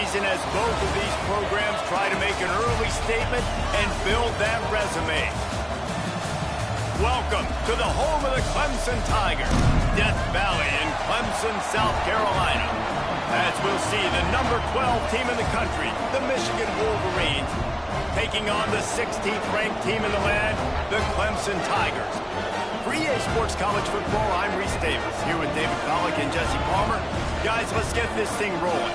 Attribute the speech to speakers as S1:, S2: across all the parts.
S1: season as both of these programs try to make an early statement and build that resume. Welcome to the home of the Clemson Tigers, Death Valley in Clemson, South Carolina. As we'll see the number 12 team in the country, the Michigan Wolverines, taking on the 16th ranked team in the land, the Clemson Tigers. For EA Sports College Football, I'm Reese Davis, here with David Pollack and Jesse Palmer. Guys, let's get this thing rolling.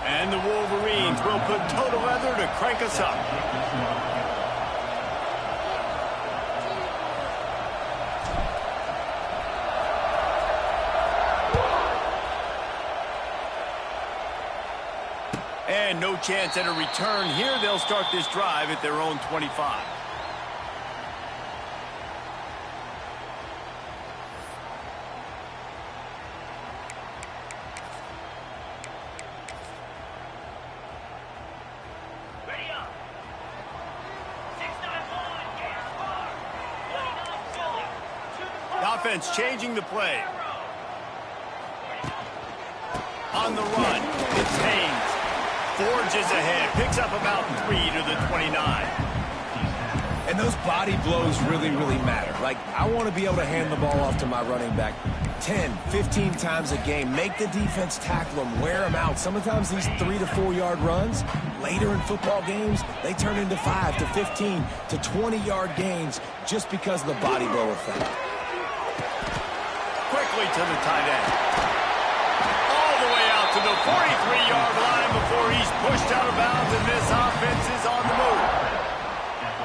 S1: And the Wolverines will put total leather to crank us up. And no chance at a return here. They'll start this drive at their own 25. Offense changing the play. On the run, it's Haynes. Forges ahead, picks up about 3 to the 29.
S2: And those body blows really, really matter. Like, I want to be able to hand the ball off to my running back 10, 15 times a game. Make the defense tackle them, wear them out. Sometimes these 3 to 4 yard runs, later in football games, they turn into 5 to 15 to 20 yard gains just because of the body blow effect.
S1: Quickly to the tight end. All the way out to the 43-yard line before he's pushed out of bounds, and this offense is on the move.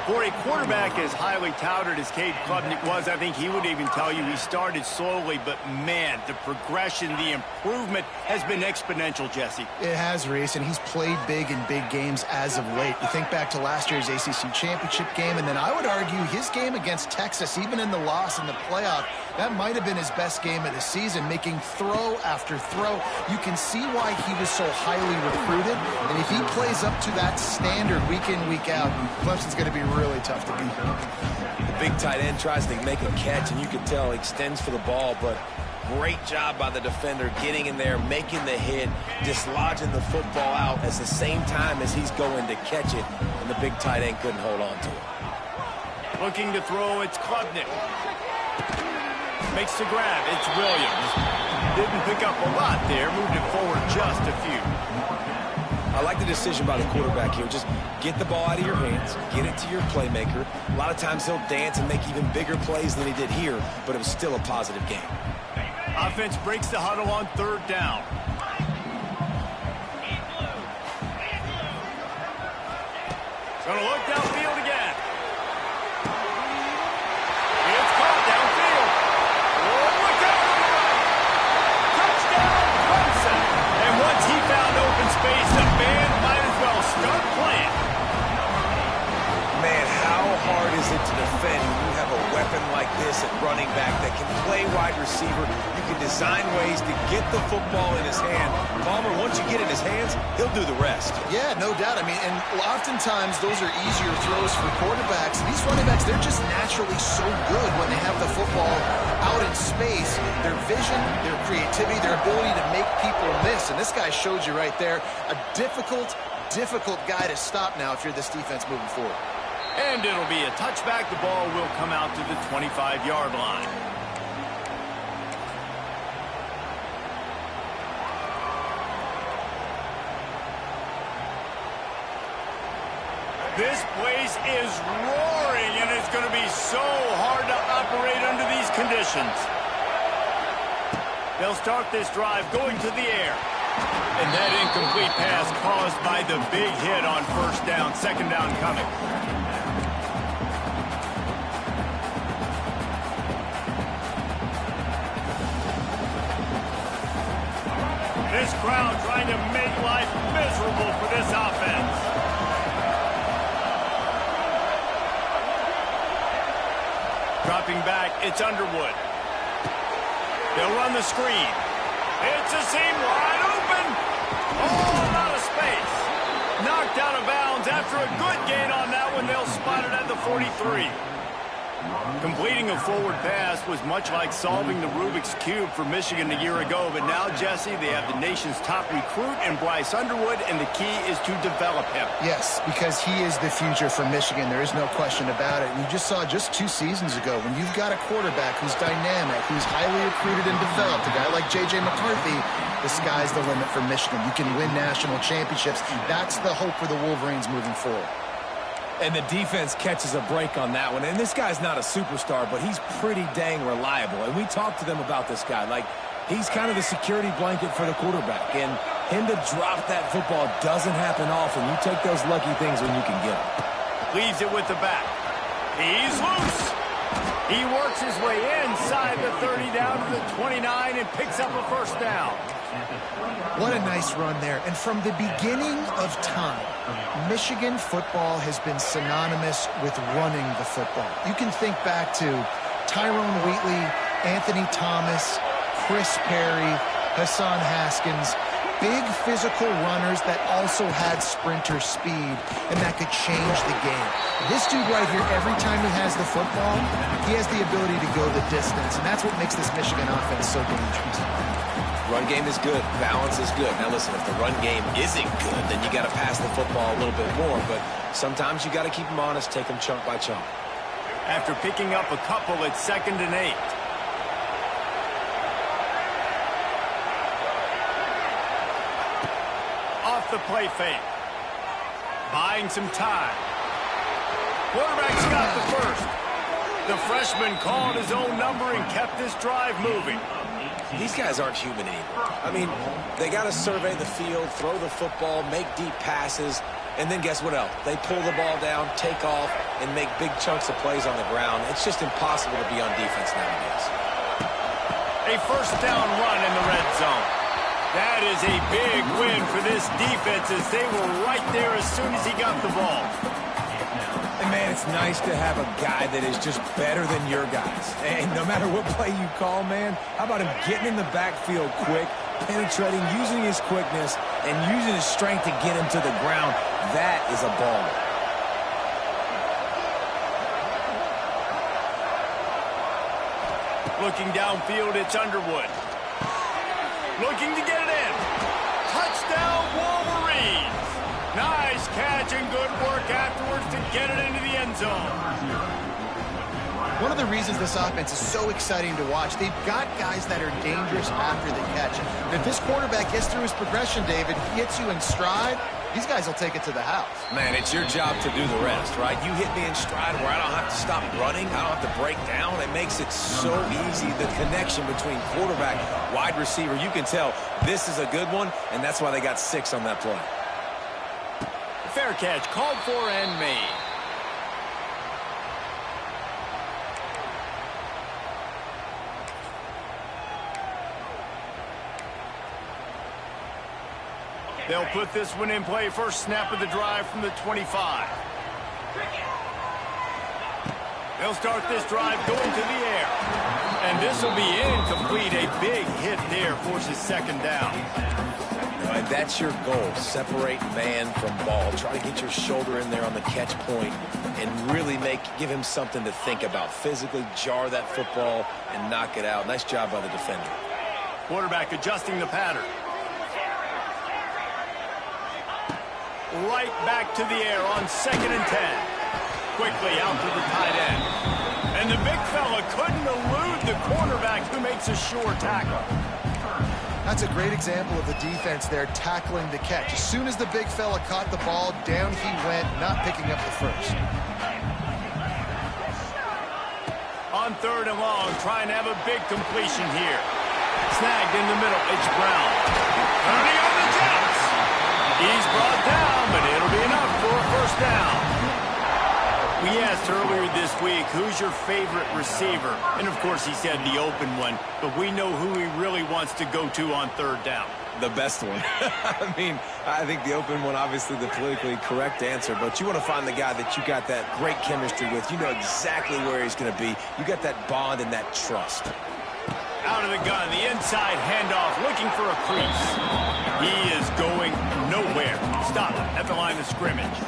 S1: For a quarterback as highly touted as Cade Klubnik was, I think he would even tell you he started slowly, but man, the progression, the improvement has been exponential, Jesse.
S3: It has, Reese, and he's played big in big games as of late. You think back to last year's ACC championship game, and then I would argue his game against Texas, even in the loss in the playoff, that might have been his best game of the season, making throw after throw. You can see why he was so highly recruited, and if he plays up to that standard week in, week out, Clemson's going to be really tough to beat.
S2: The big tight end tries to make a catch, and you can tell he extends for the ball, but great job by the defender getting in there, making the hit, dislodging the football out at the same time as he's going to catch it, and the big tight end couldn't hold on to it.
S1: Looking to throw, it's Klubnik. Makes the grab, it's Williams. Didn't pick up a lot there, moved it forward just a few.
S2: I like the decision by the quarterback here. Just get the ball out of your hands, get it to your playmaker. A lot of times he'll dance and make even bigger plays than he did here, but it was still a positive game.
S1: Offense breaks the huddle on 3rd down. Gonna look downfield again. It's caught downfield. Oh, look out! Touchdown, Clemson. And once he found open space, the band might as well start playing.
S2: Man, how hard is it to defend when you have a weapon like this at running back that can play wide receiver? You can design ways to get the football in his hand. Palmer, once you get it in his hands, he'll do the rest.
S3: Yeah, no doubt. I mean, and oftentimes those are easier throws for quarterbacks. These running backs, they're just naturally so good when they have the football out in space. Their vision, their creativity, their ability to make people miss. And this guy showed you right there, a difficult guy to stop now if you're this defense moving forward.
S1: And it'll be a touchback. The ball will come out to the 25-yard line. This place is roaring, and it's going to be so hard to operate under these conditions. They'll start this drive going to the air. And that incomplete pass caused by the big hit on 1st down, 2nd down coming. This crowd trying to make life miserable for this offense. Dropping back, it's Underwood. They'll run the screen. It's a seam wide open. Oh, out of space. Knocked out of bounds after a good gain on that one. They'll spot it at the 43. Completing a forward pass was much like solving the Rubik's Cube for Michigan a year ago, but now, Jesse, they have the nation's top recruit in Bryce Underwood, and the key is to develop him.
S3: Yes, because he is the future for Michigan. There is no question about it. And you just saw just 2 seasons ago, when you've got a quarterback who's dynamic, who's highly recruited and developed, a guy like J.J. McCarthy, the sky's the limit for Michigan. You can win national championships. That's the hope for the Wolverines moving forward.
S2: And the defense catches a break on that one. And this guy's not a superstar, but he's pretty dang reliable. And we talked to them about this guy. Like, he's kind of the security blanket for the quarterback. And him to drop that football doesn't happen often. You take those lucky things when you can get them.
S1: Leaves it with the back. He's loose. He works his way inside the 30 down to the 29 and picks up a first down.
S3: What a nice run there. And from the beginning of time, Michigan football has been synonymous with running the football. You can think back to Tyrone Wheatley, Anthony Thomas, Chris Perry, Hassan Haskins, big physical runners that also had sprinter speed and that could change the game. This dude right here, every time he has the football, he has the ability to go the distance, and that's what makes this Michigan offense so dangerous.
S2: Run game is good. Balance is good. Now, listen, if the run game isn't good, then you got to pass the football a little bit more. But sometimes you got to keep them honest, take them chunk by chunk.
S1: After picking up a couple, it's 2nd and 8. Off the play fake. Buying some time. Quarterback's got the first. The freshman called his own number and kept this drive moving.
S2: These guys aren't human anymore. I mean, they got to survey the field, throw the football, make deep passes, and then guess what else? They pull the ball down, take off, and make big chunks of plays on the ground. It's just impossible to be on defense nowadays.
S1: A first down run in the red zone. That is a big win for this defense as they were right there as soon as he got the ball.
S2: And, man, it's nice to have a guy that is just better than your guys. And no matter what play you call, man, how about him getting in the backfield quick, penetrating, using his quickness, and using his strength to get him to the ground? That is a ball.
S1: Looking downfield, it's Underwood. Looking to get it in. Touchdown, Wolverines. Nice catch and good work afterwards to get it into the end zone.
S3: One of the reasons this offense is so exciting to watch, they've got guys that are dangerous after the catch. And if this quarterback gets through his progression, David, hits you in stride, these guys will take it to the house.
S2: Man, it's your job to do the rest, right? You hit me in stride where I don't have to stop running. I don't have to break down. It makes it so easy, the connection between quarterback, wide receiver. You can tell this is a good one, and that's why they got 6 on that play.
S1: Fair catch, called for and made. They'll put this one in play. First snap of the drive from the 25. They'll start this drive going to the air. And this will be incomplete. A big hit there forces 2nd down.
S2: Right, that's your goal. Separate man from ball. Try to get your shoulder in there on the catch point and really give him something to think about. Physically jar that football and knock it out. Nice job by the defender.
S1: Quarterback adjusting the pattern. Right back to the air on 2nd and 10. Quickly out to the tight end. And the big fella couldn't elude the cornerback who makes a sure tackle.
S3: That's a great example of the defense there tackling the catch. As soon as the big fella caught the ball, down he went, not picking up the first.
S1: On 3rd and long, trying to have a big completion here. Snagged in the middle, it's Brown. 30 on the Jets. He's brought down, but it'll be enough for a first down. We asked earlier this week, who's your favorite receiver? And, of course, he said the open one, but we know who he really wants to go to on 3rd down.
S2: The best one. I mean, I think the open one, obviously the politically correct answer, but you want to find the guy that you got that great chemistry with. You know exactly where he's going to be. You got that bond and that trust.
S1: Out of the gun, the inside handoff, looking for a crease. He is going nowhere. Stop at the line of scrimmage.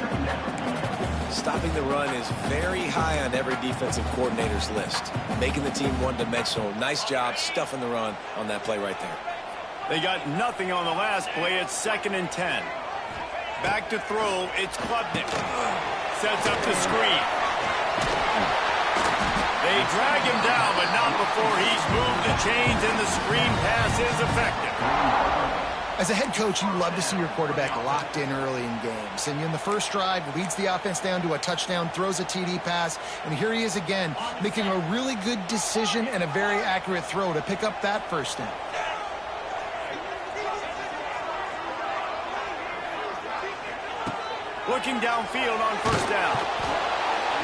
S2: Stopping the run is very high on every defensive coordinator's list. Making the team one-dimensional. Nice job stuffing the run on that play right there.
S1: They got nothing on the last play. It's 2nd and 10. Back to throw. It's Klubnik. Sets up the screen. They drag him down, but not before he's moved the chains, and the screen pass is effective.
S3: As a head coach, you love to see your quarterback locked in early in games. And in the first drive, leads the offense down to a touchdown, throws a TD pass, and here he is again, making a really good decision and a very accurate throw to pick up that first down.
S1: Looking downfield on first down.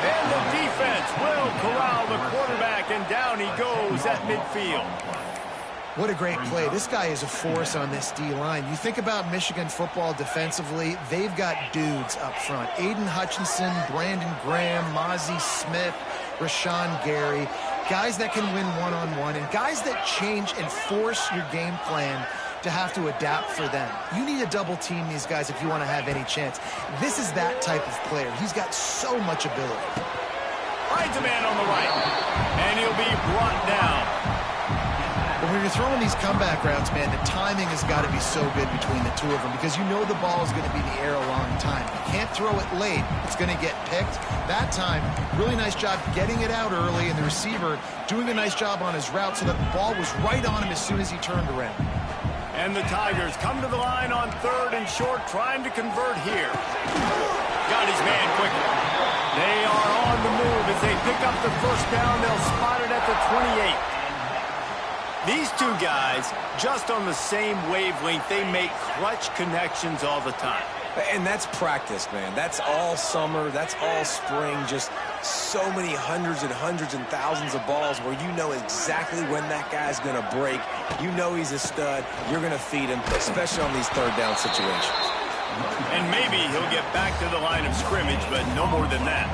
S1: And the defense will corral the quarterback, and down he goes at midfield.
S3: What a great play. This guy is a force on this D-line. You think about Michigan football defensively, they've got dudes up front. Aiden Hutchinson, Brandon Graham, Mozzie Smith, Rashawn Gary. Guys that can win one-on-one and guys that change and force your game plan to have to adapt for them. You need to double team these guys if you want to have any chance. This is that type of player. He's got so much ability.
S1: Finds a man on the right, and he'll be brought down.
S3: But when you're throwing these comeback routes, man, the timing has got to be so good between the two of them because you know the ball is going to be in the air a long time. You can't throw it late. It's going to get picked. That time, really nice job getting it out early, and the receiver doing a nice job on his route so that the ball was right on him as soon as he turned around.
S1: And the Tigers come to the line on 3rd and short, trying to convert here. Got his man quickly. They are on the move as they pick up the first down. They'll spot it at the 28. These two guys, just on the same wavelength, they make clutch connections all the time.
S2: And that's practice, man. That's all summer. That's all spring. Just so many hundreds and thousands of balls where you know exactly when that guy's going to break. You know he's a stud. You're going to feed him, especially on these 3rd down situations.
S1: And maybe he'll get back to the line of scrimmage, but no more than that.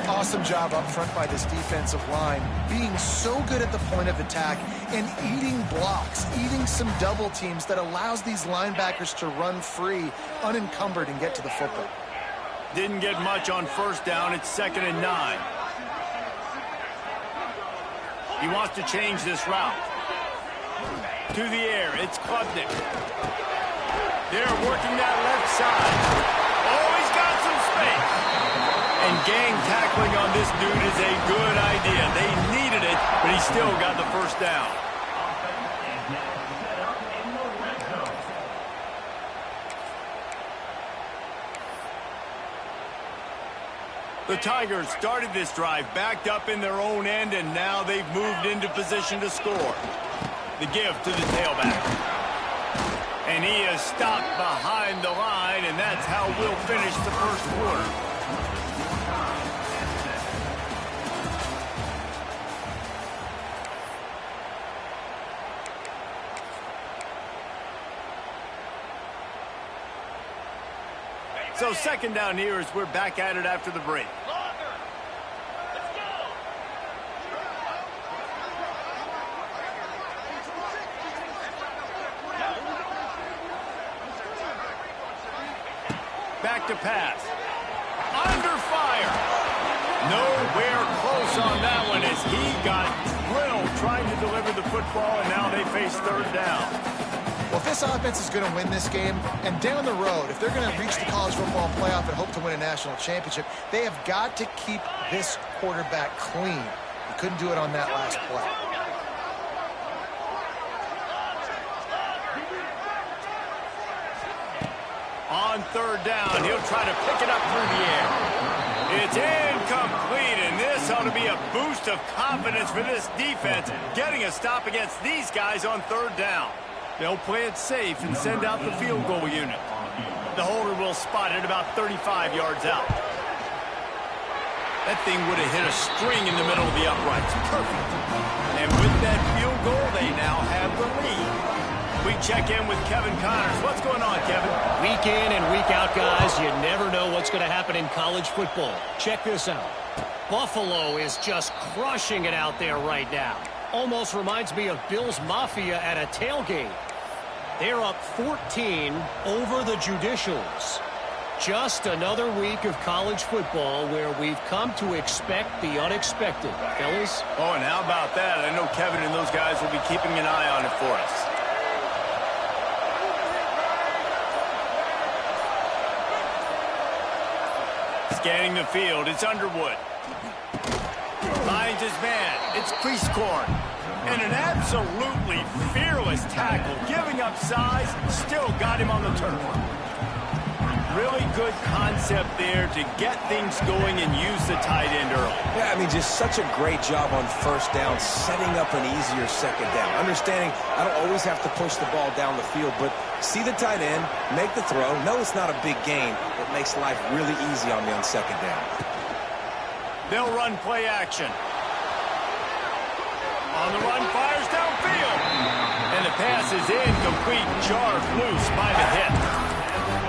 S3: Awesome job up front by this defensive line, being so good at the point of attack and eating blocks, eating some double teams that allows these linebackers to run free, unencumbered, and get to the football.
S1: Didn't get much on first down. It's 2nd and 9. He wants to change this route. To the air, it's Klubnik. They're working that left side. Oh, he's got some space. And gang tackling on this dude is a good idea. They needed it, but he still got the first down. The Tigers started this drive backed up in their own end, and now they've moved into position to score. The give to the tailback. And he is stopped behind the line, and that's how we'll finish the first quarter. So 2nd down here as we're back at it after the break. Back to pass. Under fire. Nowhere close on that one as he got drilled trying to deliver the football, and now they face 3rd down.
S3: Well, if this offense is going to win this game, and down the road, if they're going to reach the college football playoff and hope to win a national championship, they have got to keep this quarterback clean. He couldn't do it on that last play.
S1: On 3rd down, he'll try to pick it up through the air. It's incomplete, and this ought to be a boost of confidence for this defense, getting a stop against these guys on 3rd down. They'll play it safe and send out the field goal unit. The holder will spot it about 35 yards out. That thing would have hit a string in the middle of the uprights. Perfect. And with that field goal, they now have the lead. We check in with Kevin Connors. What's going on, Kevin?
S4: Week in and week out, guys, you never know what's going to happen in college football. Check this out. Buffalo is just crushing it out there right now. Almost reminds me of Bills Mafia at a tailgate. They're up 14 over the Judicials. Just another week of college football where we've come to expect the unexpected, fellas.
S1: Oh, and how about that? I know Kevin and those guys will be keeping an eye on it for us. Scanning the field, it's Underwood. Finds his man, it's Cleasecorn. And an absolutely fearless tackle, giving up size, still got him on the turf. Really good concept there to get things going and use the tight end early.
S2: Yeah, I mean, just such a great job on first down, setting up an easier second down. Understanding I don't always have to push the ball down the field, but see the tight end, make the throw. No, it's not a big gain. It makes life really easy on me on second down.
S1: They'll run play action. On the run, fires downfield. And the pass is incomplete, jarred loose by the hit.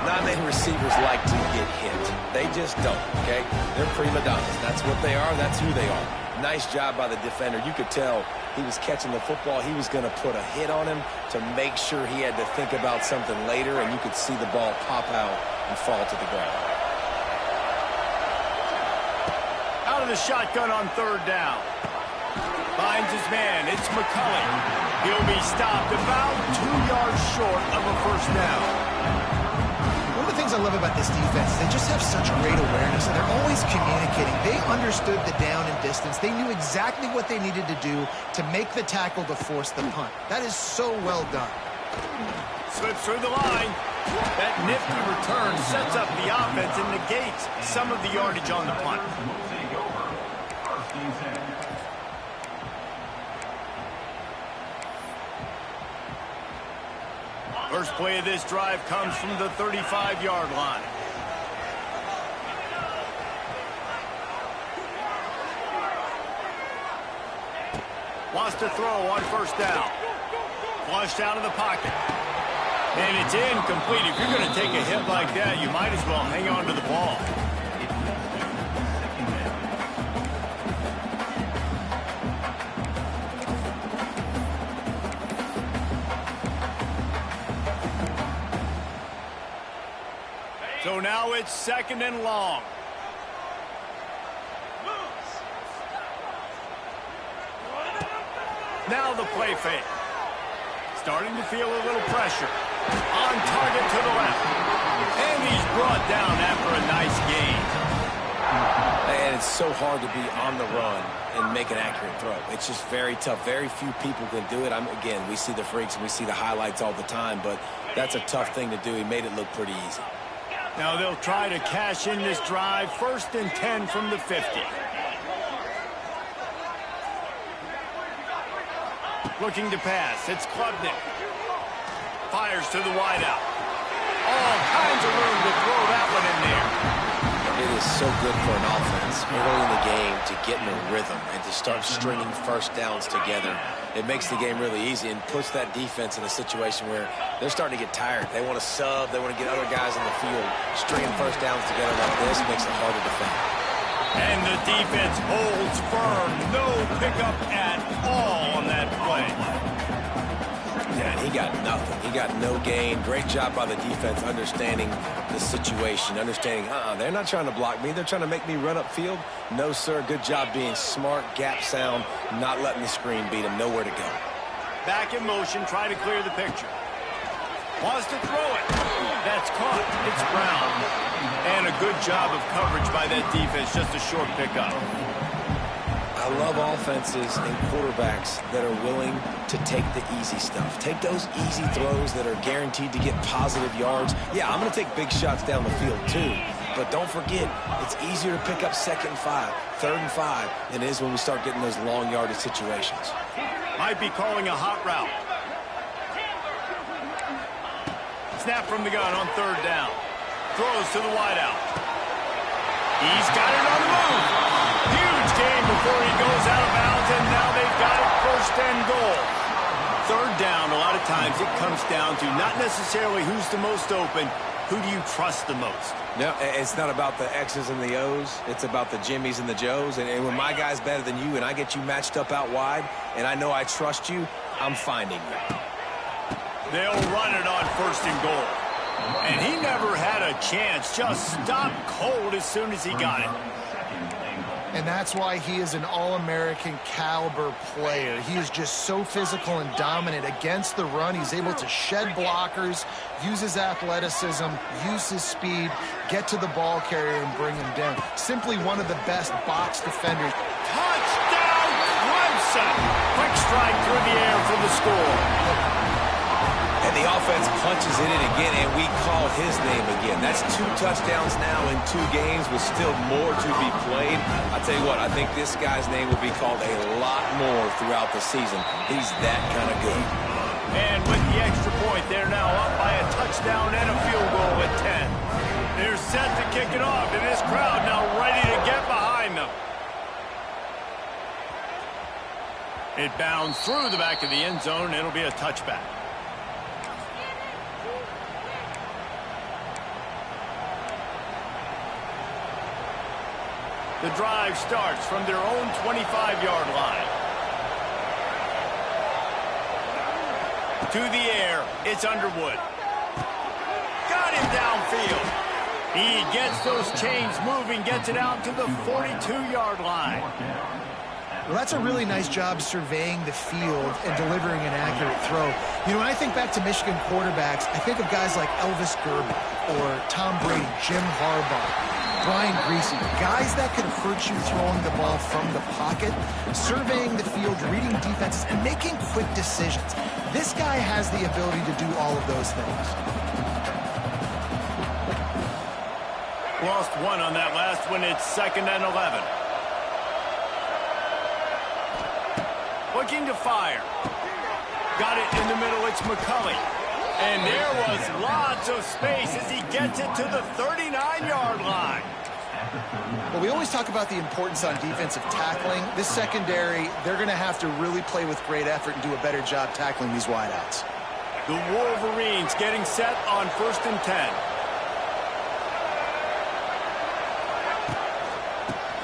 S2: Not many receivers like to get hit. They just don't, okay? They're prima donnas. That's what they are. That's who they are. Nice job by the defender. You could tell he was catching the football. He was going to put a hit on him to make sure he had to think about something later, and you could see the ball pop out and fall to the ground.
S1: Out of the shotgun on third down. Finds his man. It's McCulley. He'll be stopped about 2 yards short of a first down.
S3: One of the things I love about this defense is they just have such great awareness, and they're always communicating. They understood the down and distance. They knew exactly what they needed to do to make the tackle to force the punt. That is so well done.
S1: Slips through the line. That nifty return sets up the offense and negates some of the yardage on the punt. First play of this drive comes from the 35-yard line. Wants to throw on first down. Flushed out of the pocket. And it's incomplete. If you're going to take a hit like that, you might as well hang on to the ball. So now it's second and long. Now the play fake. Starting to feel a little pressure. On target to the left. And he's brought down after a nice gain.
S2: And it's so hard to be on the run and make an accurate throw. It's just very tough. Very few people can do it. Again, we see the freaks and we see the highlights all the time, but that's a tough thing to do. He made it look pretty easy.
S1: Now they'll try to cash in this drive. First and 10 from the 50. Looking to pass. It's Klubnik. Fires to the wideout. All kinds of room to throw that one in there.
S2: It is so good for an offense early in the game to get in a rhythm and to start stringing first downs together. It makes the game really easy and puts that defense in a situation where they're starting to get tired. They want to sub. They want to get other guys on the field. Stringing first downs together like this makes it hard to defend.
S1: And the defense holds firm. No pickup at all on that play.
S2: Yeah, he got nothing. He got no gain. Great job by the defense understanding the situation, understanding, they're not trying to block me. They're trying to make me run upfield. No, sir. Good job being smart, gap sound, not letting the screen beat him. Nowhere to go.
S1: Back in motion, try to clear the picture. Wants to throw it. That's caught. It's Brown. And a good job of coverage by that defense. Just a short pickup.
S2: I love offenses and quarterbacks that are willing to take the easy stuff. Take those easy throws that are guaranteed to get positive yards. Yeah, I'm going to take big shots down the field too. But don't forget, it's easier to pick up 2nd and 5, 3rd and 5 than it is when we start getting those long yardage situations.
S1: Might be calling a hot route. Snap from the gun on 3rd down. Throws to the wideout. He's got it on the move. Huge game before he goes out of bounds, and now they've got it 1st and goal. 3rd down, a lot of times it comes down to not necessarily who's the most open, who do you trust the most?
S2: No, it's not about the X's and the O's. It's about the Jimmys and the Joes. And when my guy's better than you and I get you matched up out wide and I know I trust you, I'm finding you.
S1: They'll run it on 1st and goal. And he never had a chance. Just stopped cold as soon as he got it.
S3: And that's why he is an All-American caliber player. He is just so physical and dominant against the run. He's able to shed blockers, use his athleticism, use his speed, get to the ball carrier and bring him down. Simply one of the best box defenders.
S1: Touchdown, Clemson! Quick strike through the air for the score.
S2: And the offense punches it in again, and we call his name again. That's 2 touchdowns now in 2 games with still more to be played. I tell you what, I think this guy's name will be called a lot more throughout the season. He's that kind of good.
S1: And with the extra point, they're now up by a touchdown and a field goal at 10. They're set to kick it off, and this crowd now ready to get behind them. It bounds through the back of the end zone. It'll be a touchback. The drive starts from their own 25-yard line. To the air, it's Underwood. Got him downfield. He gets those chains moving, gets it out to the 42-yard line.
S3: Well, that's a really nice job surveying the field and delivering an accurate throw. You know, when I think back to Michigan quarterbacks, I think of guys like Elvis Gerber or Tom Brady, Jim Harbaugh, Brian Griese, guys that could hurt you throwing the ball from the pocket, surveying the field, reading defenses, and making quick decisions. This guy has the ability to do all of those things.
S1: Lost 1 on that last one. It's 2nd and 11. Looking to fire. Got it in the middle. It's McCulley. And there was lots of space as he gets it to the 39-yard line.
S3: Well, we always talk about the importance on defensive tackling. This secondary, they're going to have to really play with great effort and do a better job tackling these wideouts.
S1: The Wolverines getting set on 1st and 10.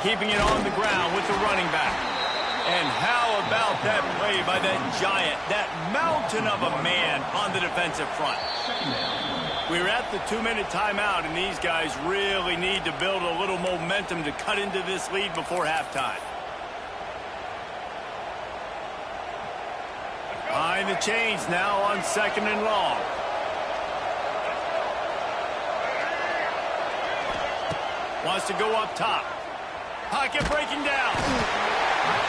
S1: Keeping it on the ground with the running back. And how about that play by that giant, that mountain of a man on the defensive front? We're at the 2-minute timeout, and these guys really need to build a little momentum to cut into this lead before halftime. Behind the chains now on 2nd and long. Wants to go up top. Pocket breaking down.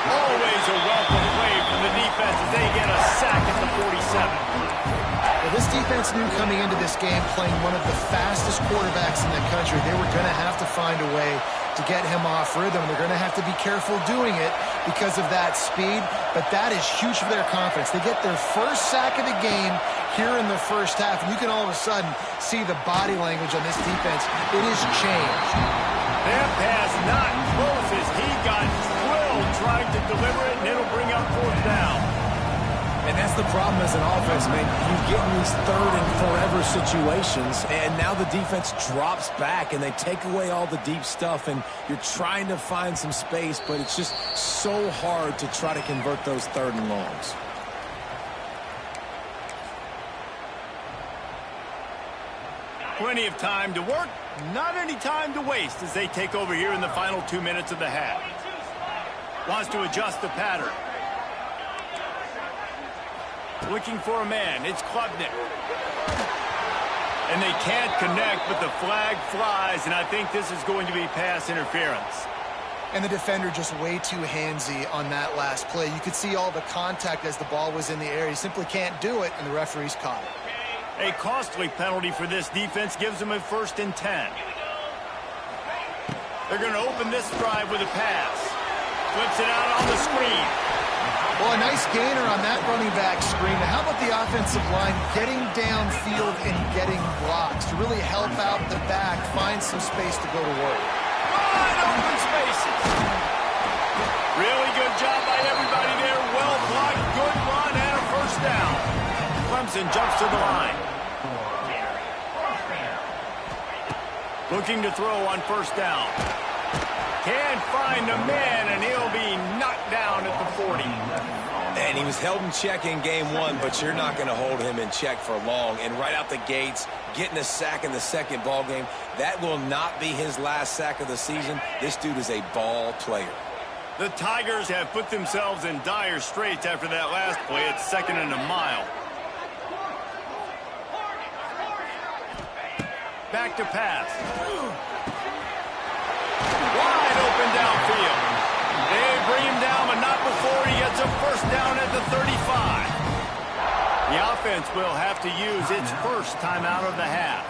S1: Always a welcome play from the defense as they get a sack at the 47.
S3: Well, this defense knew coming into this game, playing one of the fastest quarterbacks in the country, they were going to have to find a way to get him off rhythm. They're going to have to be careful doing it because of that speed, but that is huge for their confidence. They get their first sack of the game here in the first half, and you can all of a sudden see the body language on this defense. It has changed.
S1: That pass not close as he got drilled trying to deliver it, and it'll bring up 4th down.
S2: And that's the problem as an offense, man. You get in these 3rd and forever situations, and now the defense drops back, and they take away all the deep stuff, and you're trying to find some space, but it's just so hard to try to convert those 3rd and longs.
S1: Plenty of time to work, not any time to waste as they take over here in the final 2 minutes of the half. Wants to adjust the pattern. Looking for a man. It's Klubnik. And they can't connect, but the flag flies, and I think this is going to be pass interference.
S3: And the defender just way too handsy on that last play. You could see all the contact as the ball was in the air. He simply can't do it, and the referee's caught it.
S1: A costly penalty for this defense gives them a 1st and 10. They're going to open this drive with a pass. Flips it out on the screen.
S3: Well, a nice gainer on that running back screen. Now, how about the offensive line getting downfield and getting blocks to really help out the back, find some space to go to work?
S1: Wide open spaces. Really good job by everybody there. Well blocked, good run, and a 1st down. Clemson jumps to the line. Looking to throw on first down. Can't find a man, and he'll be knocked down at the 40.
S2: And he was held in check in game one, but you're not going to hold him in check for long. And right out the gates, getting a sack in the second ball game, that will not be his last sack of the season. This dude is a ball player.
S1: The Tigers have put themselves in dire straits after that last play. It's 2nd and a mile. Back to pass. Wide open downfield. They bring him down, but not before he gets a first down at the 35. The offense will have to use its first timeout of the half.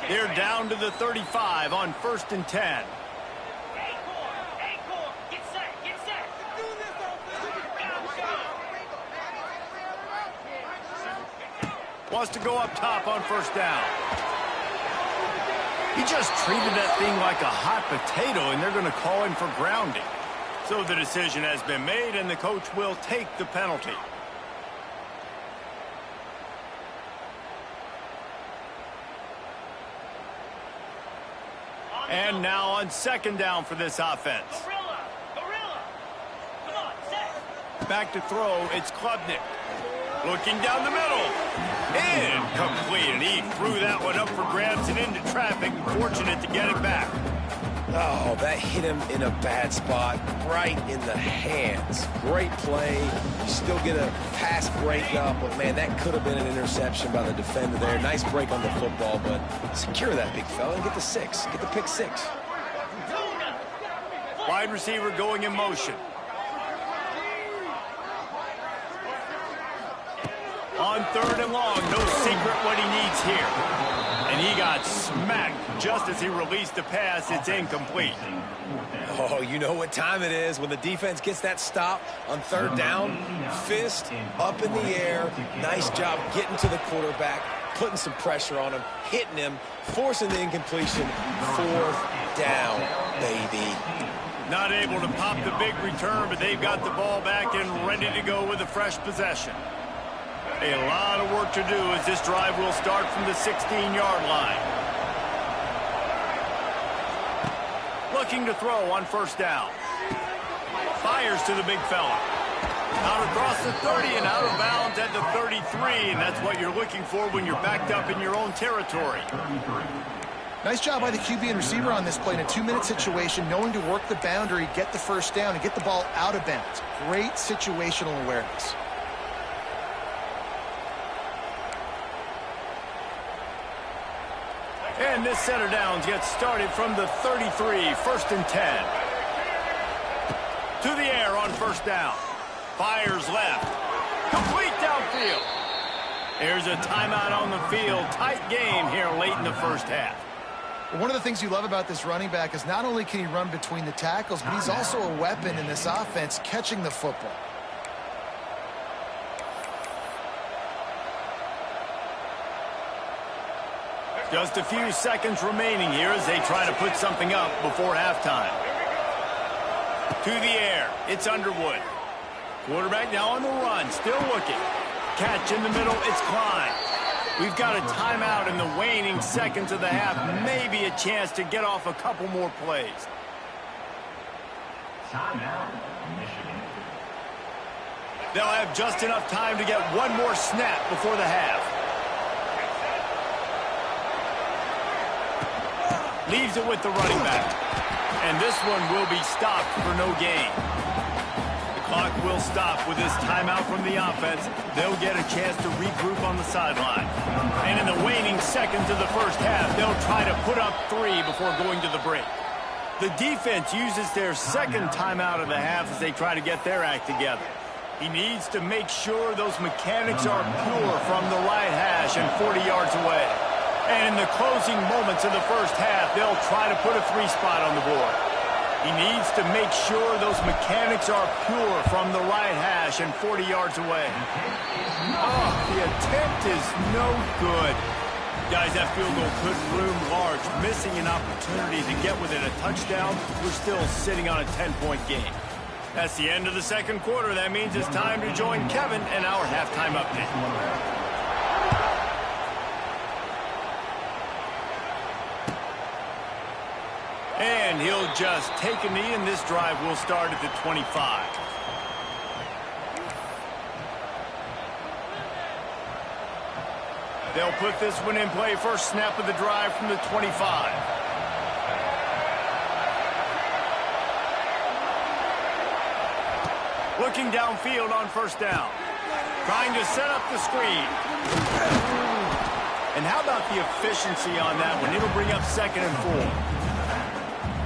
S1: They're down to the 35 on 1st and 10. Wants to go up top on first down. He just treated that thing like a hot potato, and they're going to call him for grounding. So the decision has been made, and the coach will take the penalty. And now on 2nd down for this offense. Back to throw, it's Klubnik. Looking down the middle. Incomplete, and he threw that one up for grabs and into traffic. Fortunate to get it back.
S2: Oh, that hit him in a bad spot, right in the hands. Great play. You still get a pass breakup, but, man, that could have been an interception by the defender there. Nice break on the football, but secure that big fella and get the 6. Get the pick 6.
S1: Wide receiver going in motion. On 3rd and long, no secret what he needs here. And he got smacked just as he released the pass. It's incomplete.
S2: Oh, you know what time it is when the defense gets that stop on 3rd down. Fist up in the air. Nice job getting to the quarterback, putting some pressure on him, hitting him, forcing the incompletion. 4th down, baby.
S1: Not able to pop the big return, but they've got the ball back and ready to go with a fresh possession. A lot of work to do as this drive will start from the 16-yard line. Looking to throw on first down. Fires to the big fella. Out across the 30 and out of bounds at the 33, and that's what you're looking for when you're backed up in your own territory.
S3: Nice job by the QB and receiver on this play in a 2-minute situation, knowing to work the boundary, get the first down, and get the ball out of bounds. Great situational awareness.
S1: And this set of downs gets started from the 33, 1st and 10. To the air on first down. Fires left. Complete downfield. There's a timeout on the field. Tight game here late in the first half.
S3: One of the things you love about this running back is not only can he run between the tackles, but he's also a weapon in this offense catching the football.
S1: Just a few seconds remaining here as they try to put something up before halftime. To the air, it's Underwood. Quarterback now on the run, still looking. Catch in the middle, it's Klein. We've got a timeout in the waning seconds of the half. Maybe a chance to get off a couple more plays.
S5: Timeout, Michigan.
S1: They'll have just enough time to get one more snap before the half. Leaves it with the running back. And this one will be stopped for no gain. The clock will stop with this timeout from the offense. They'll get a chance to regroup on the sideline. And in the waning seconds of the first half, they'll try to put up 3 before going to the break. The defense uses their second timeout of the half as they try to get their act together. He needs to make sure those mechanics are pure from the right hash and 40 yards away. And in the closing moments of the first half, they'll try to put a 3 spot on the board. He needs to make sure those mechanics are pure from the right hash and 40 yards away. Oh, the attempt is no good. Guys, that field goal could loom large. Missing an opportunity to get within a touchdown. We're still sitting on a 10-point game. That's the end of the second quarter. That means it's time to join Kevin in our halftime update. And he'll just take a knee, and this drive will start at the 25. They'll put this one in play. First snap of the drive from the 25. Looking downfield on first down. Trying to set up the screen. And how about the efficiency on that one? It'll bring up 2nd and 4.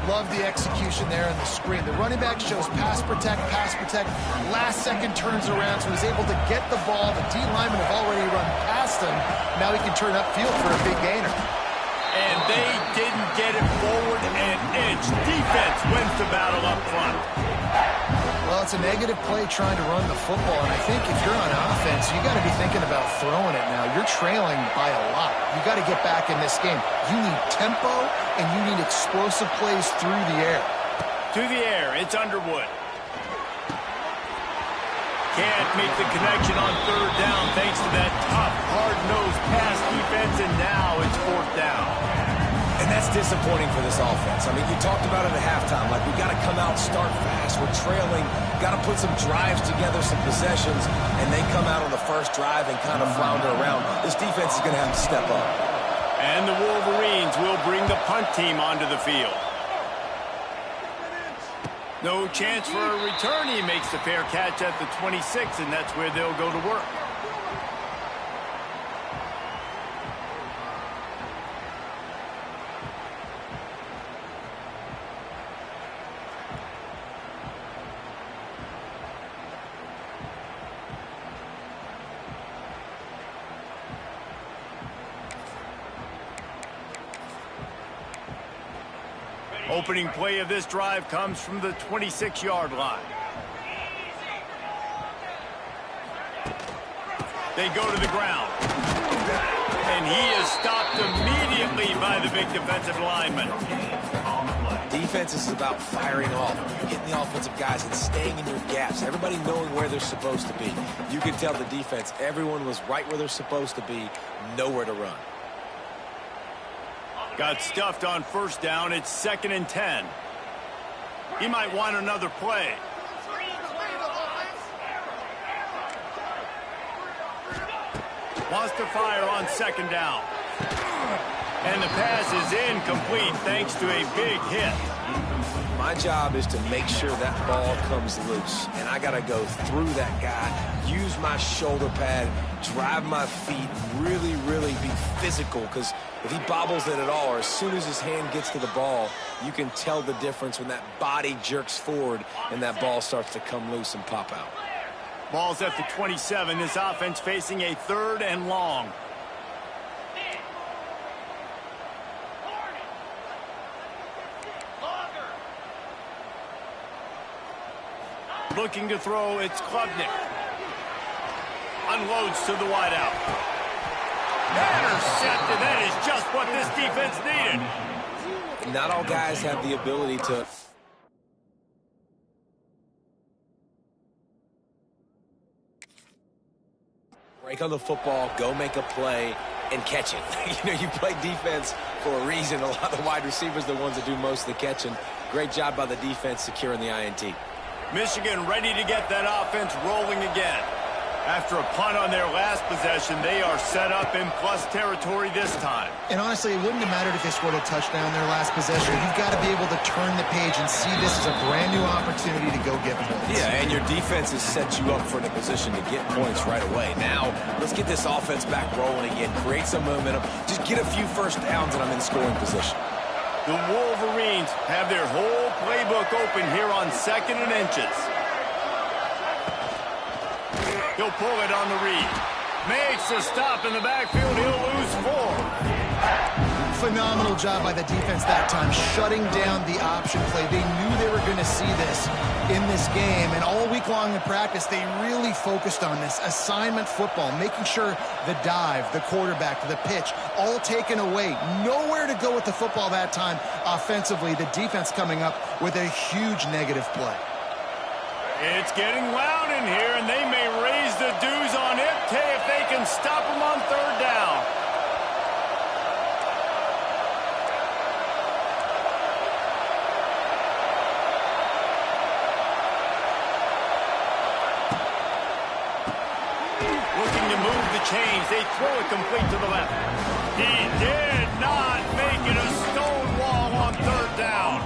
S3: Love the execution there on the screen. The running back shows pass protect. Last second turns around, so he's able to get the ball. The D linemen have already run past him. Now he can turn upfield for a big gainer.
S1: And they didn't get it forward an inch. Defense wins the battle up front.
S3: Well, it's a negative play trying to run the football, and I think if you're on offense, you got to be thinking about throwing it now. You're trailing by a lot. You got to get back in this game. You need tempo, and you need explosive plays through the air.
S1: To the air, it's Underwood. Can't make the connection on third down thanks to that tough, hard-nosed pass defense, and now it's 4th down.
S2: And that's disappointing for this offense. I mean, you talked about it at halftime. Like, we got to come out, start fast. We're trailing. Got to put some drives together, some possessions, and they come out on the first drive and kind of flounder around. This defense is going to have to step up.
S1: And the Wolverines will bring the punt team onto the field. No chance for a return. He makes the fair catch at the 26, and that's where they'll go to work. Opening play of this drive comes from the 26-yard line. They go to the ground. And he is stopped immediately by the big defensive lineman.
S2: Defense is about firing off, hitting the offensive guys and staying in your gaps. Everybody knowing where they're supposed to be. You can tell the defense, everyone was right where they're supposed to be, nowhere to run.
S1: Got stuffed on first down. It's 2nd and 10. He might want another play. Wants to fire on 2nd down. And the pass is incomplete thanks to a big hit.
S2: My job is to make sure that ball comes loose. And I got to go through that guy, use my shoulder pad, drive my feet, really be physical. Because if he bobbles it at all, or as soon as his hand gets to the ball, you can tell the difference when that body jerks forward and that ball starts to come loose and pop out.
S1: Ball's at the 27. This offense facing a 3rd and long. Looking to throw, it's Klubnik. Unloads to the wideout. Intercepted. That is just what this defense needed.
S2: Not all guys have the ability to break on the football, go make a play, and catch it. You know, you play defense for a reason. A lot of the wide receivers are the ones that do most of the catching. Great job by the defense securing the INT.
S1: Michigan ready to get that offense rolling again. After a punt on their last possession, they are set up in plus territory this time.
S3: And honestly, it wouldn't have mattered if they scored a touchdown their last possession. You've got to be able to turn the page and see this as a brand new opportunity to go get points.
S2: Yeah, and your defense has set you up for the position to get points right away. Now, let's get this offense back rolling again, create some momentum, just get a few first downs, and I'm in scoring position.
S1: The Wolverines have their whole playbook open here on 2nd and inches. He'll pull it on the read. Makes a stop in the backfield. He'll lose 4.
S3: Phenomenal job by the defense that time, shutting down the option play. They knew they were going to see this in this game, and all week long in practice, they really focused on this assignment football, making sure the dive, the quarterback, the pitch, all taken away. Nowhere to go with the football that time offensively. The defense coming up with a huge negative play.
S1: It's getting loud in here, and they may raise the dues on it if they can stop them on 3rd down. looking to move the chains. They throw it complete to the left. He did not make it a stone wall on third down.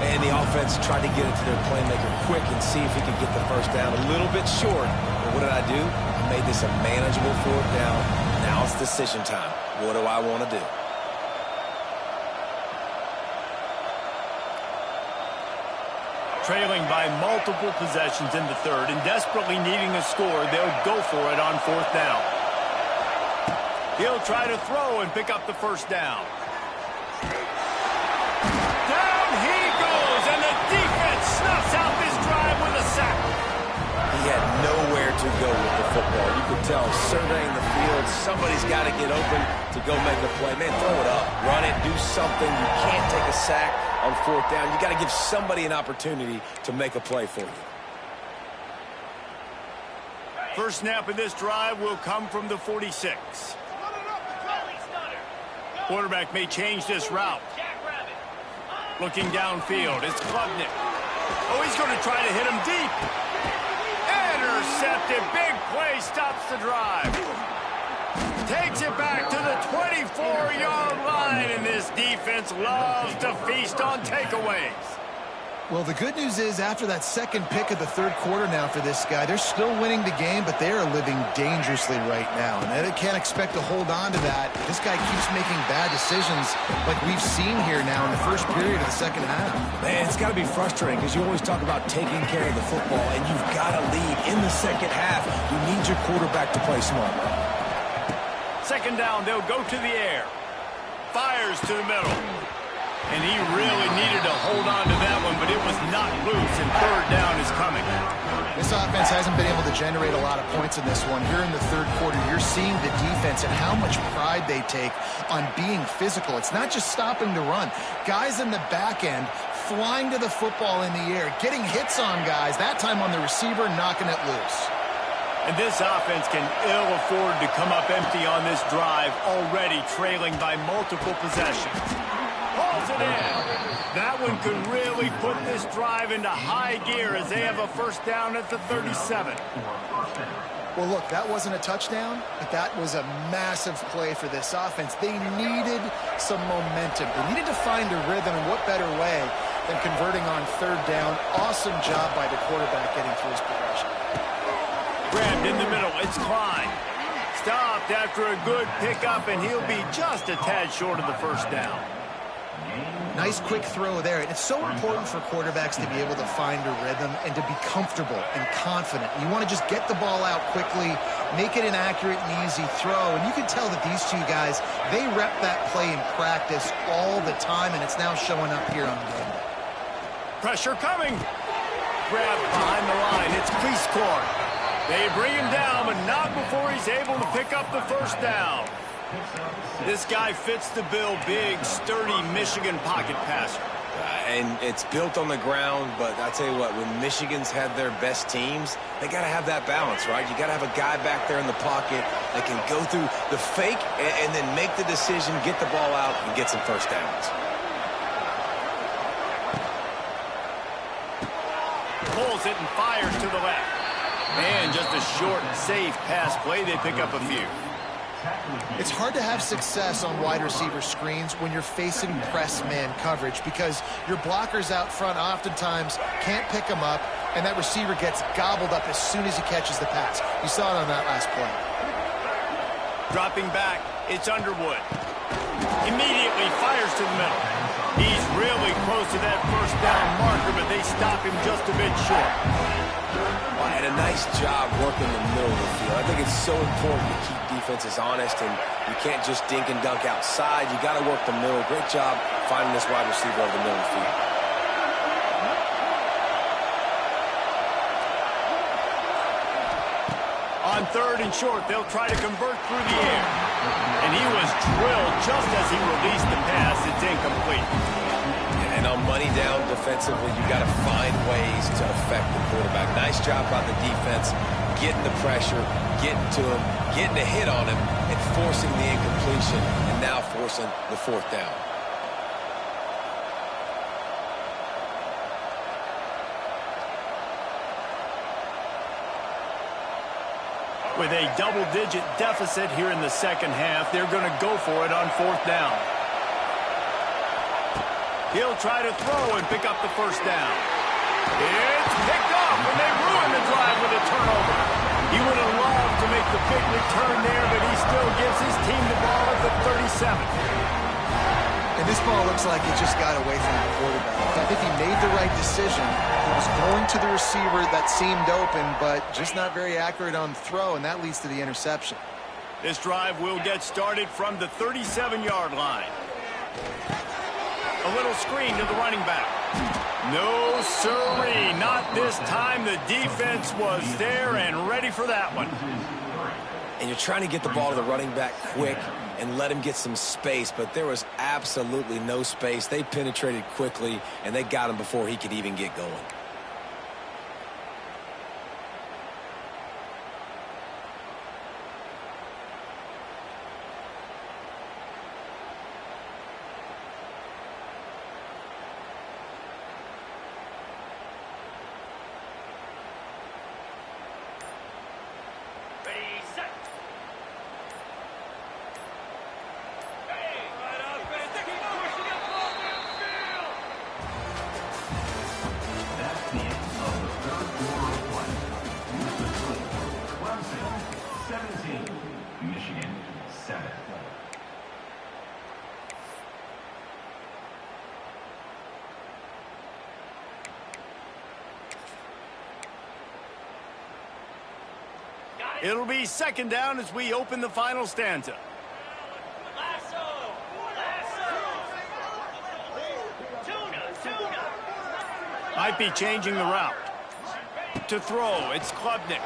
S2: And the offense tried to get it to their playmaker quick and see if he could get the first down. A little bit short. But what did I do? I made this a manageable fourth down. Now it's decision time. What do I want to do?
S1: Trailing by multiple possessions in the third and desperately needing a score, they'll go for it on fourth down. He'll try to throw and pick up the first down. Down he goes, and the defense snuffs out this drive with a sack.
S2: He had nowhere to go with the football. You could tell, surveying the field, somebody's got to get open to go make a play. Man, throw it up, run it, do something. You can't take a sack on fourth down. You got to give somebody an opportunity to make a play for you.
S1: First snap of this drive will come from the 46. Quarterback may change this route. Looking downfield, it's Klubnik. Oh, he's going to try to hit him deep. Intercepted. Big play stops the drive. Takes it back to the 24-yard line, and this defense loves to feast on takeaways.
S3: Well, the good news is after that second pick of the third quarter now for this guy, they're still winning the game, but they are living dangerously right now. And they can't expect to hold on to that. This guy keeps making bad decisions like we've seen here now in the first period of the second half.
S2: Man, it's got to be frustrating because you always talk about taking care of the football, and you've got to lead in the second half. You need your quarterback to play smart.
S1: Second down, they'll go to the air. Fires to the middle. And he really needed to hold on to that one, but it was not loose, and third down is coming.
S3: This offense hasn't been able to generate a lot of points in this one. Here in the third quarter, you're seeing the defense and how much pride they take on being physical. It's not just stopping the run. Guys in the back end flying to the football in the air, getting hits on guys, that time on the receiver, knocking it loose.
S1: And this offense can ill afford to come up empty on this drive, already trailing by multiple possessions. Pulls it in. That one could really put this drive into high gear as they have a first down at the 37.
S3: Well, look, that wasn't a touchdown, but that was a massive play for this offense. They needed some momentum. They needed to find a rhythm, and what better way than converting on third down. Awesome job by the quarterback getting through his progression.
S1: Grabbed in the middle, it's Klein. Stopped after a good pickup, and he'll be just a tad short of the first down.
S3: Nice quick throw there. And it's so important for quarterbacks to be able to find a rhythm and to be comfortable and confident. You want to just get the ball out quickly, make it an accurate and easy throw. And you can tell that these two guys, they rep that play in practice all the time, and it's now showing up here on game day.
S1: Pressure coming. Grabbed behind the line. It's Cleescore. They bring him down, but not before he's able to pick up the first down. This guy fits the bill. Big, sturdy Michigan pocket passer.
S2: And it's built on the ground, but I tell you what, when Michigan's had their best teams, they got to have that balance, right? You got to have a guy back there in the pocket that can go through the fake and then make the decision, get the ball out, and get some first downs.
S1: Pulls it and fires to the left. Man, just a short, safe pass play. They pick up a few.
S3: It's hard to have success on wide receiver screens when you're facing press man coverage because your blockers out front oftentimes can't pick them up, and that receiver gets gobbled up as soon as he catches the pass. You saw it on that last play.
S1: Dropping back, it's Underwood. Immediately fires to the middle. He's really close to that first down marker, but they stop him just a bit short.
S2: And a nice job working the middle of the field. I think it's so important to keep defenses honest, and you can't just dink and dunk outside. You got to work the middle. Great job finding this wide receiver over the middle of the field.
S1: On third and short, they'll try to convert through the air. And he was drilled just as he released the pass. It's incomplete.
S2: And on money down defensively, you got to find ways to affect the quarterback. Nice job by the defense, getting the pressure, getting to him, getting a hit on him, and forcing the incompletion, and now forcing the fourth down.
S1: With a double-digit deficit here in the second half, they're going to go for it on 4th down. He'll try to throw and pick up the first down. It's picked off, and they ruin the drive with a turnover. He would have loved to make the big return there, but he still gives his team the ball at the 37.
S3: And this ball looks like it just got away from the quarterback. I think he made the right decision. He was going to the receiver that seemed open, but just not very accurate on the throw, and that leads to the interception.
S1: This drive will get started from the 37-yard line. A little screen to the running back. No, sirree, not this time. The defense was there and ready for that one.
S2: And you're trying to get the ball to the running back quick and let him get some space, but there was absolutely no space. They penetrated quickly, and they got him before he could even get going.
S1: It'll be 2nd down as we open the final stanza. Might be changing the route. To throw, it's Klubnik.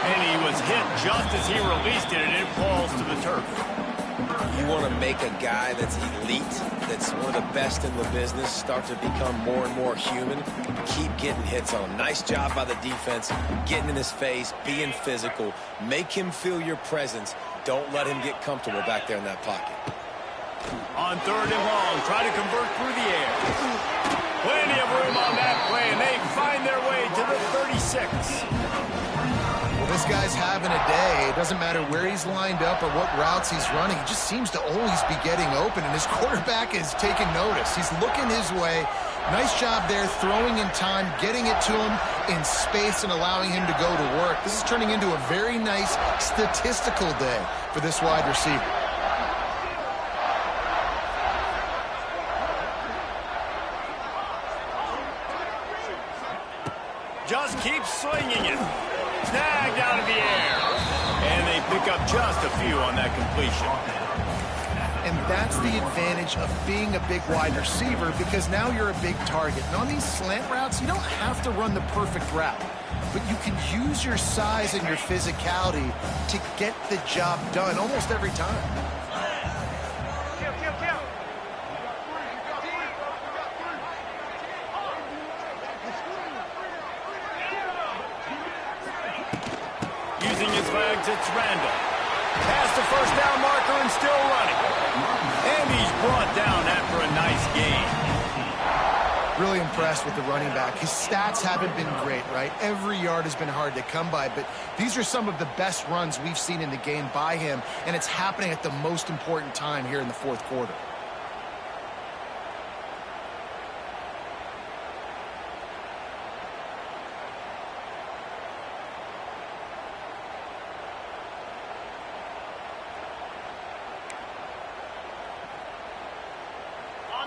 S1: And he was hit just as he released it, and it falls to the turf.
S2: You want to make a guy that's elite, that's one of the best in the business, start to become more and more human. Keep getting hits on him. Nice job by the defense, getting in his face, being physical. Make him feel your presence. Don't let him get comfortable back there in that pocket.
S1: On 3rd and long, try to convert through the air. Plenty of room on that play, and they find their way to the 36.
S3: Well, this guy's having a day. It doesn't matter where he's lined up or what routes he's running. He just seems to always be getting open, and his quarterback is taking notice. He's looking his way. Nice job there, throwing in time, getting it to him in space and allowing him to go to work. This is turning into a very nice statistical day for this wide receiver.
S1: Just keep slinging it. Snagged out of the air. And they pick up just a few on that completion.
S3: And that's the advantage of being a big wide receiver, because now you're a big target. And on these slant routes, you don't have to run the perfect route, but you can use your size and your physicality to get the job done almost every time.
S1: Using his legs, it's Randall. Past the 1st down marker and still running. And he's brought down after a nice gain.
S3: Really impressed with the running back. His stats haven't been great, right? Every yard has been hard to come by, but these are some of the best runs we've seen in the game by him, and it's happening at the most important time here in the 4th quarter.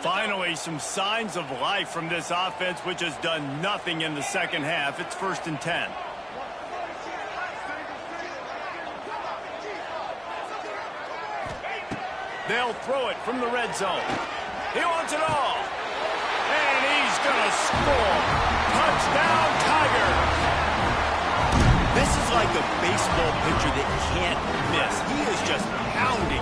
S1: Finally, some signs of life from this offense, which has done nothing in the second half. It's 1st and 10. They'll throw it from the red zone. He wants it all. And he's going to score. Touchdown, Tigers. This is like a baseball pitcher that can't miss. He is just pounding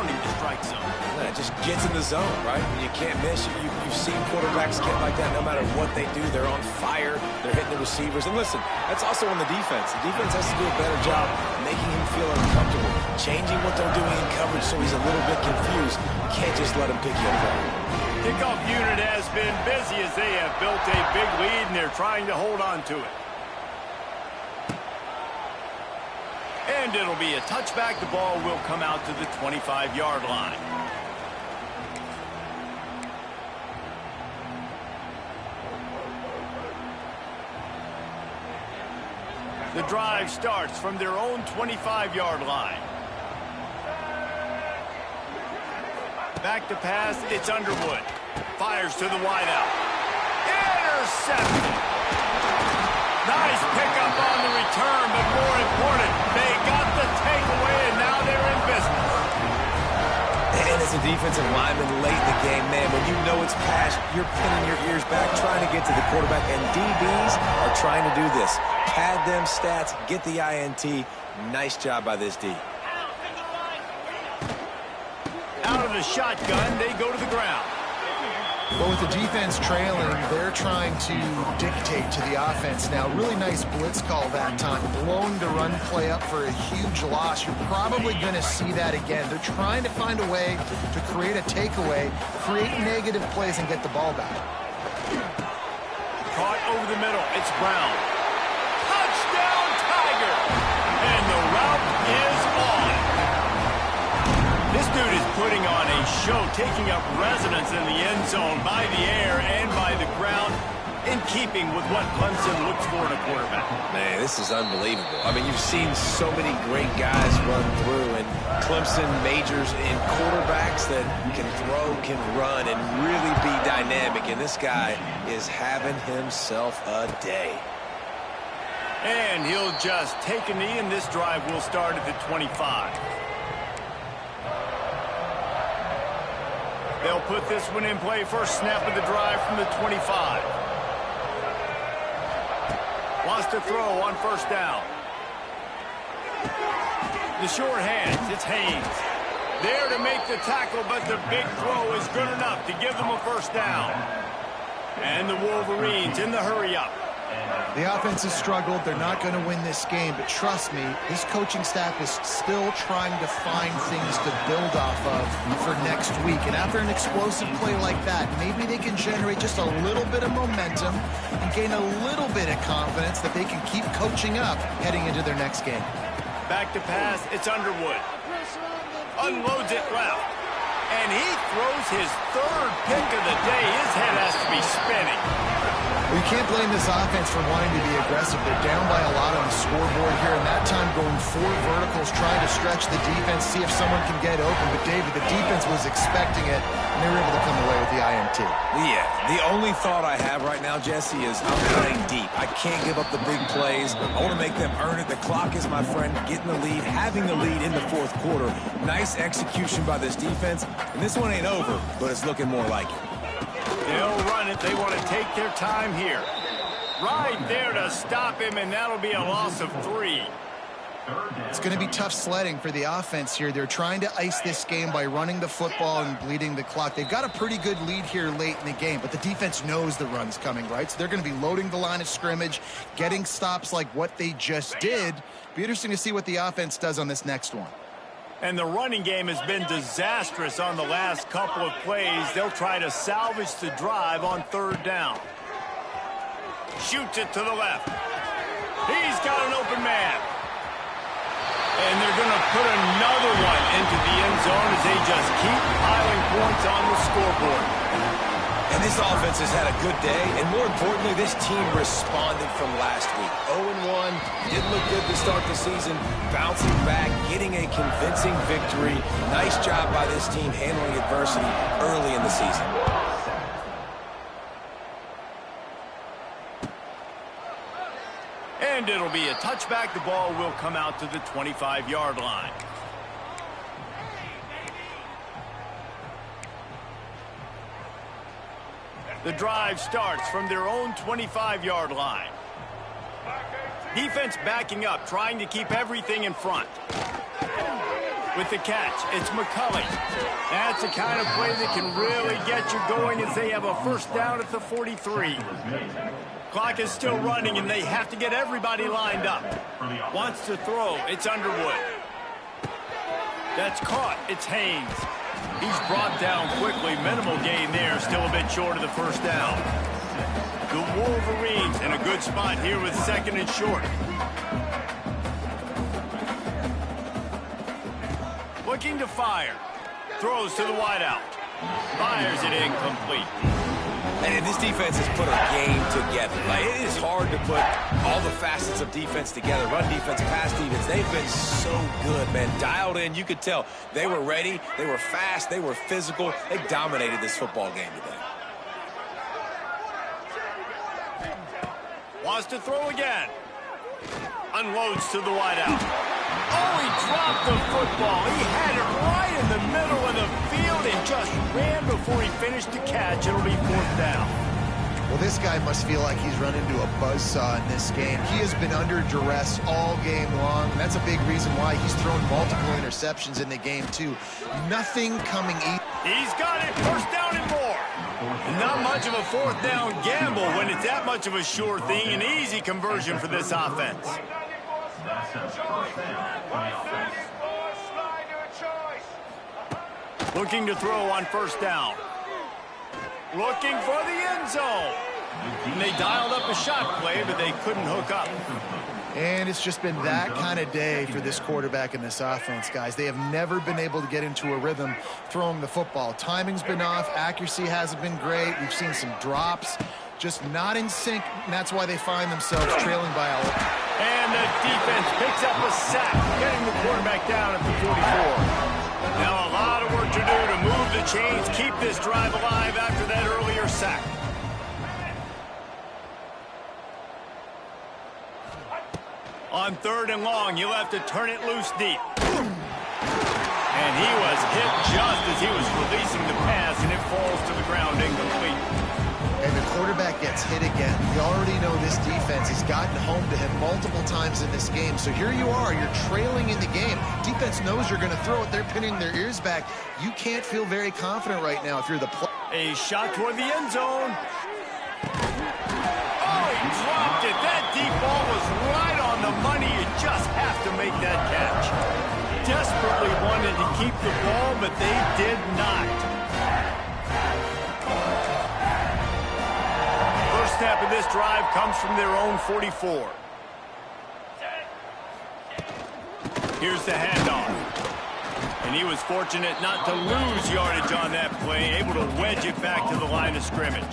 S1: the strike zone.
S2: Yeah, it just gets in the zone, right? You can't miss. You've seen quarterbacks get like that no matter what they do. They're on fire. They're hitting the receivers. And listen, that's also on the defense. The defense has to do a better job making him feel uncomfortable, changing what they're doing in coverage so he's a little bit confused. You can't just let him pick you apart.
S1: Kickoff unit has been busy as they have built a big lead, and they're trying to hold on to it. And it'll be a touchback. The ball will come out to the 25-yard line. The drive starts from their own 25-yard line. Back to pass, it's Underwood. Fires to the wideout. Intercepted. Nice pickup on the return, but more important, they got the takeaway, and now they're in business.
S2: And as a defensive lineman late in the game, man, when you know it's past, you're pinning your ears back, trying to get to the quarterback, and DBs are trying to do this. Pad them stats, get the INT. Nice job by this D.
S1: Out of the shotgun, they go to the ground.
S3: Well, with the defense trailing, they're trying to dictate to the offense now. Really nice blitz call that time. Blowing the run play up for a huge loss. You're probably going to see that again. They're trying to find a way to create a takeaway, create negative plays, and get the ball back.
S1: Caught over the middle. It's Brown. Touchdown, Tiger! And the route is on. This dude is putting on a show, taking up residence in the end zone by the air and by the ground, in keeping with what Clemson looks for in a quarterback.
S2: Man, this is unbelievable. I mean, you've seen so many great guys run through, and Clemson majors in quarterbacks that can throw, can run, and really be dynamic, and this guy is having himself a day.
S1: And he'll just take a knee, and this drive will start at the 25. They'll put this one in play. First snap of the drive from the 25. Wants to throw on first down. The short hands, it's Haynes. There to make the tackle, but the big throw is good enough to give them a first down. And the Wolverines in the hurry-up.
S3: The offense has struggled. They're not going to win this game, but trust me, this coaching staff is still trying to find things to build off of for next week. And after an explosive play like that, maybe they can generate just a little bit of momentum and gain a little bit of confidence that they can keep coaching up heading into their next game.
S1: Back to pass, it's Underwood. Unloads it left. And he throws his third pick of the day. His head has to be spinning.
S3: Well, you can't blame this offense for wanting to be aggressive. They're down by a lot on the scoreboard here, and that time going 4 verticals, trying to stretch the defense, see if someone can get open. But, David, the defense was expecting it, and they were able to come away with the INT.
S2: Yeah, the only thought I have right now, Jesse, is I'm playing deep. I can't give up the big plays. I want to make them earn it. The clock is my friend. Getting the lead, having the lead in the fourth quarter. Nice execution by this defense. And this one ain't over, but it's looking more like it.
S1: They'll run it. They want to take their time here. Right there to stop him, and that'll be a loss of 3.
S3: It's going to be tough sledding for the offense here. They're trying to ice this game by running the football and bleeding the clock. They've got a pretty good lead here late in the game, but the defense knows the run's coming, right? So they're going to be loading the line of scrimmage, getting stops like what they just did. Be interesting to see what the offense does on this next one.
S1: And the running game has been disastrous on the last couple of plays. They'll try to salvage the drive on third down. Shoots it to the left. He's got an open man. And they're going to put another one into the end zone as they just keep piling points on the scoreboard.
S2: And this offense has had a good day, and more importantly, this team responded from last week. 0-1, didn't look good to start the season, bouncing back, getting a convincing victory. Nice job by this team handling adversity early in the season.
S1: And it'll be a touchback. The ball will come out to the 25-yard line. The drive starts from their own 25-yard line. Defense backing up, trying to keep everything in front. With the catch, it's McCulley. That's the kind of play that can really get you going as they have a first down at the 43. Clock is still running, and they have to get everybody lined up. Wants to throw, it's Underwood. That's caught, it's Haynes. He's brought down quickly. Minimal gain there. Still a bit short of the first down. The Wolverines in a good spot here with second and short. looking to fire. Throws to the wideout. Fires it incomplete.
S2: And this defense has put a game together. Like, it is hard to put all the facets of defense together. Run defense, pass defense. They've been so good, man. Dialed in. You could tell they were ready. They were fast. They were physical. They dominated this football game today.
S1: Wants to throw again. Unloads to the wideout. Oh, he dropped the football. He had it right in the middle of the field and just ran before he finished the catch. It'll be 4th down.
S3: Well, this guy must feel like he's run into a buzzsaw in this game. He has been under duress all game long, and that's a big reason why he's thrown multiple interceptions in the game, too. Nothing coming easy.
S1: He's got it. 1st down and more. Not much of a 4th down gamble when it's that much of a sure thing. An easy conversion for this offense.
S5: That's a 1st down for the offense.
S1: Looking to throw on 1st down. Looking for the end zone. And they dialed up a shot play, but they couldn't hook up.
S3: And it's just been that kind of day for this quarterback and this offense, guys. They have never been able to get into a rhythm throwing the football. Timing's been off. Accuracy hasn't been great. We've seen some drops. Just not in sync, and that's why they find themselves trailing by a lot.
S1: And the defense picks up a sack, getting the quarterback down at the 44. Now a lot of work to do to move the chains, keep this drive alive after that earlier sack. On 3rd and long, you'll have to turn it loose deep. And he was hit just as he was releasing the pass, and it falls to the ground incomplete.
S3: And the quarterback gets hit again. We already know this defense has gotten home to him multiple times in this game. So here you are, you're trailing in the game. Defense knows you're going to throw it. They're pinning their ears back. You can't feel very confident right now if you're the player.
S1: A shot toward the end zone. Oh, he dropped it. That deep ball was right on the money. You just have to make that catch. Desperately wanted to keep the ball, but they did not. First snap of this drive comes from their own 44. Here's the handoff. And he was fortunate not to lose yardage on that play, able to wedge it back to the line of scrimmage.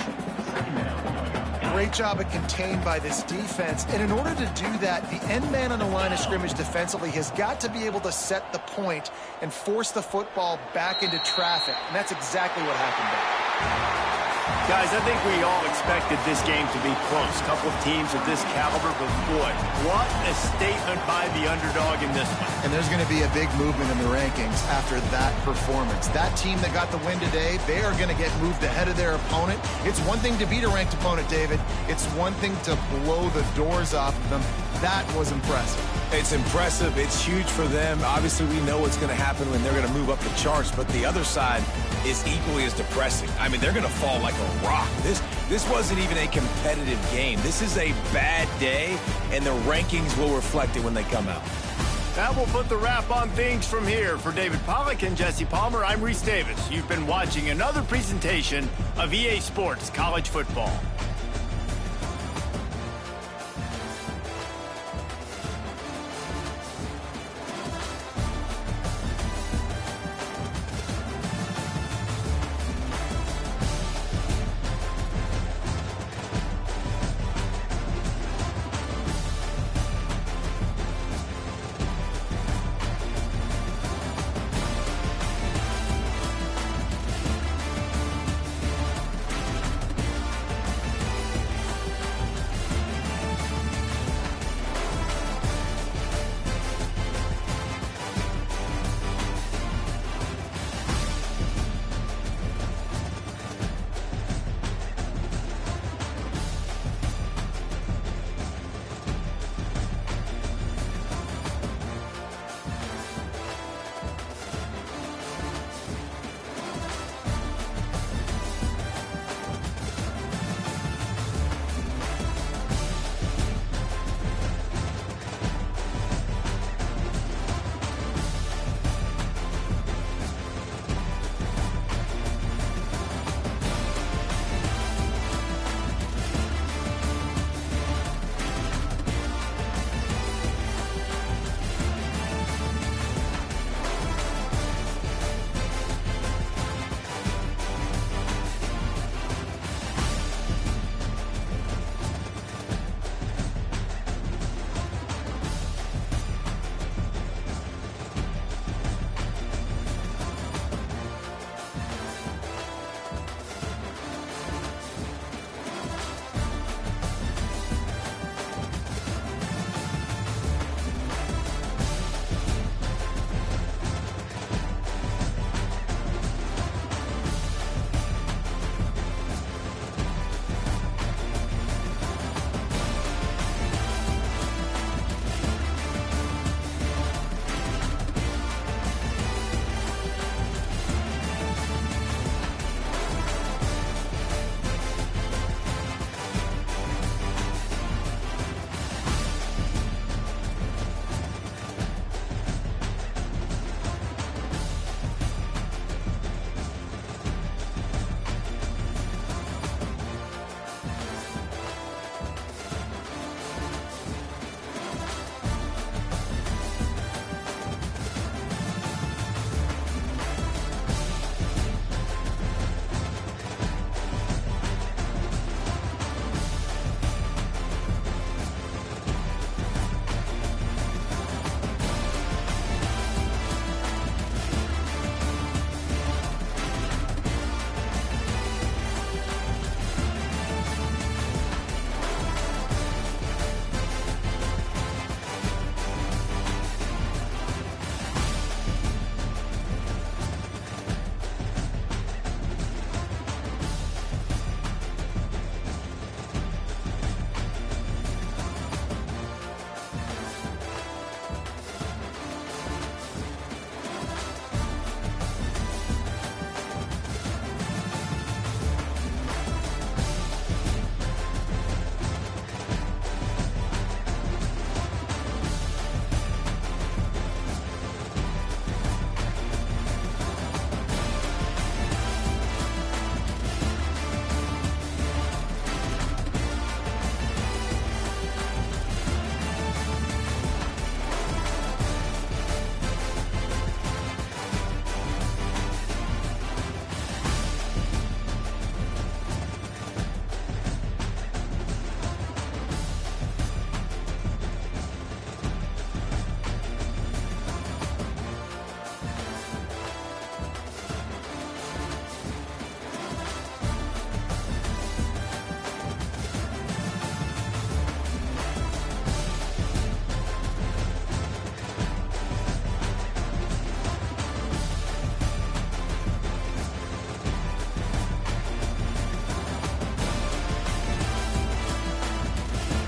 S3: Great job of contained by this defense. And in order to do that, the end man on the line of scrimmage defensively has got to be able to set the point and force the football back into traffic. And that's exactly what happened there.
S1: Guys, I think we all expected this game to be close. A couple of teams of this caliber, but boy, what a statement by the underdog in this one.
S3: And there's going to be a big movement in the rankings after that performance. That team that got the win today, they are going to get moved ahead of their opponent. It's one thing to beat a ranked opponent, David. It's one thing to blow the doors off of them. That was impressive.
S2: It's impressive. It's huge for them. Obviously, we know what's going to happen when they're going to move up the charts, but the other side is equally as depressing. I mean, they're going to fall like a rock. This wasn't even a competitive game. This is a bad day, and the rankings will reflect it when they come out.
S1: That will put the wrap on things from here. For David Pollack and Jesse Palmer, I'm Reese Davis. You've been watching another presentation of EA Sports College Football.